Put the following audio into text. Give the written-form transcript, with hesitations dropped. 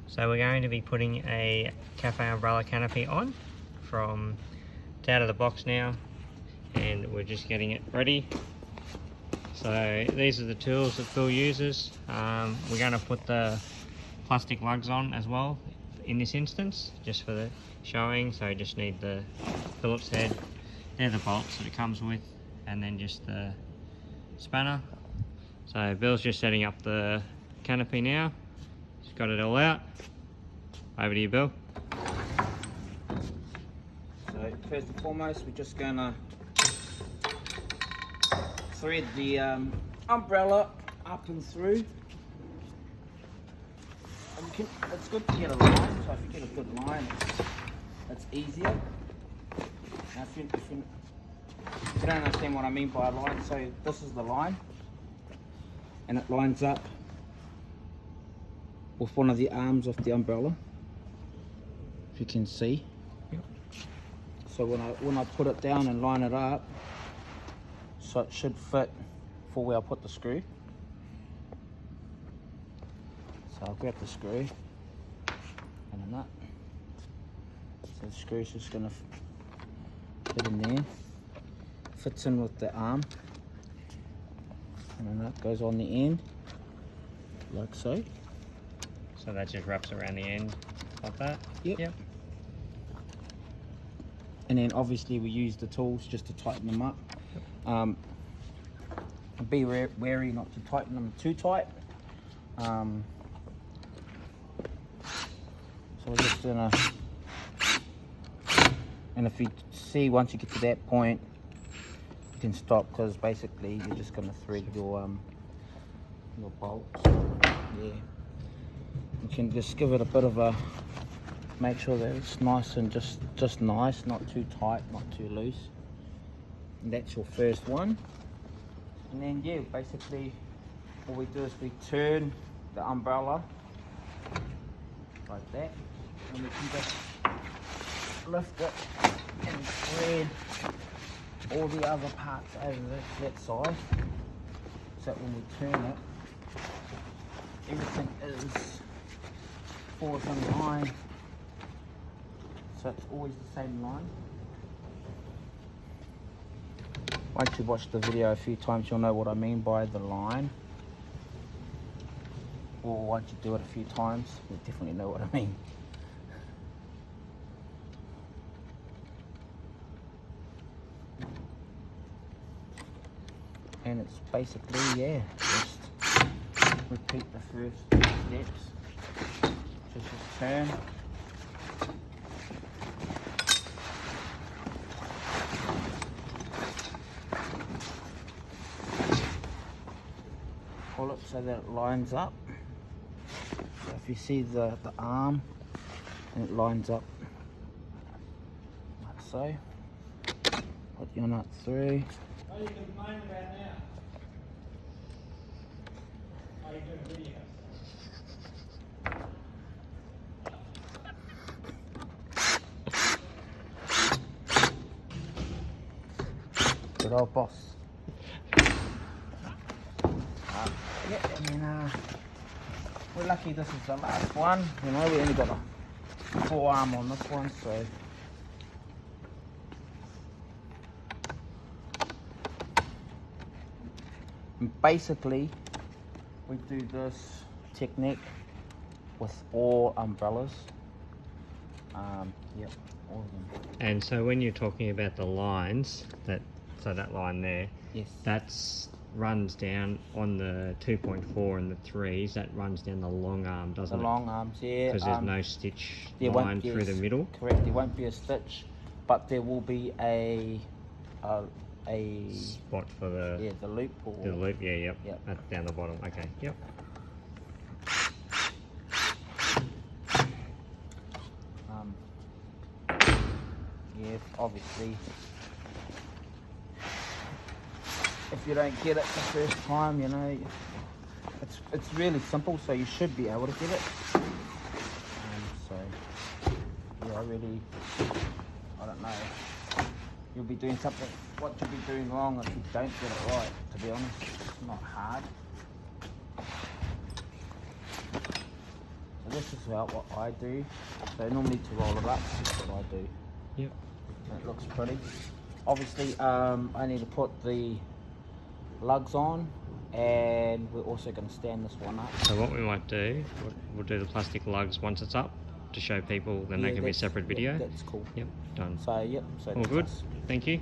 So we're going to be putting a cafe umbrella canopy on from, it's out of the box now, and we're just getting it ready. So these are the tools that Phil uses. We're going to put the plastic lugs on as well in this instance, just for the showing. So you just need the Phillips head, they're the bolts that it comes with, and then just the spanner. So Bill's just setting up the canopy now. He's got it all out. Over to you, Bill. So first and foremost, we're just gonna thread the umbrella up and through. And it's good to get a line, so if you get a good line, it's easier. Now if you don't understand what I mean by a line, so this is the line, and it lines up with one of the arms of the umbrella, if you can see. Yep. So when I put it down and line it up, so it should fit for where I put the screw. So I'll grab the screw and a nut. So the screw's just going to fit in there. Fits in with the arm. And the nut goes on the end, like so. So that just wraps around the end like that? Yep. And then obviously we use the tools just to tighten them up. Be wary not to tighten them too tight. So we're just gonna, and if you see once you get to that point, you can stop, because basically you're just gonna thread your bolts. Yeah. You can just give it a bit of a, make sure that it's nice and just nice, not too tight, not too loose. And that's your first one. And then yeah, basically what we do is we turn the umbrella like that, and we can just lift it and thread all the other parts over that side, so that when we turn it, everything falls in line, so it's always the same line. Once you've watched the video a few times, you'll know what I mean by the line. Or once you do it a few times, you'll definitely know what I mean. And it's basically, yeah, just repeat the first steps. Just turn. Pull it so that it lines up. So if you see the arm, and it lines up like so. Put your nut through. What are you complaining about now? Are you doing video? Good old boss. Yeah, I mean, we're lucky this is the last one. You know, we only got a forearm on this one, so. And basically, we do this technique with all umbrellas. Yep, all of them. And so when you're talking about the lines, that line there, Yes. that's runs down on the 2.4 and the 3s, that runs down the long arm, doesn't The it? long arms, yeah. Because there's no stitch there line won't be through the middle. Correct, there won't be a stitch, but there will be a Spot for the, the loop. Or, the loop, yeah, yep. Yep. That's down the bottom, okay, yep. Yeah, obviously, if you don't get it the first time, you know, it's really simple, so you should be able to get it. So, yeah, I don't know. You'll be doing something, what you'll be doing wrong if you don't get it right, to be honest. It's not hard. So this is what I do. So normally to roll it up, this is what I do. Yep. It looks pretty. Obviously, I need to put the lugs on, and we're also going to stand this one up. So what we might do, we'll do the plastic lugs once it's up to show people, then Yeah, they can be a that's- separate yeah, video. that's cool. Yep, done. So, yep. So All that's good. us. Thank you.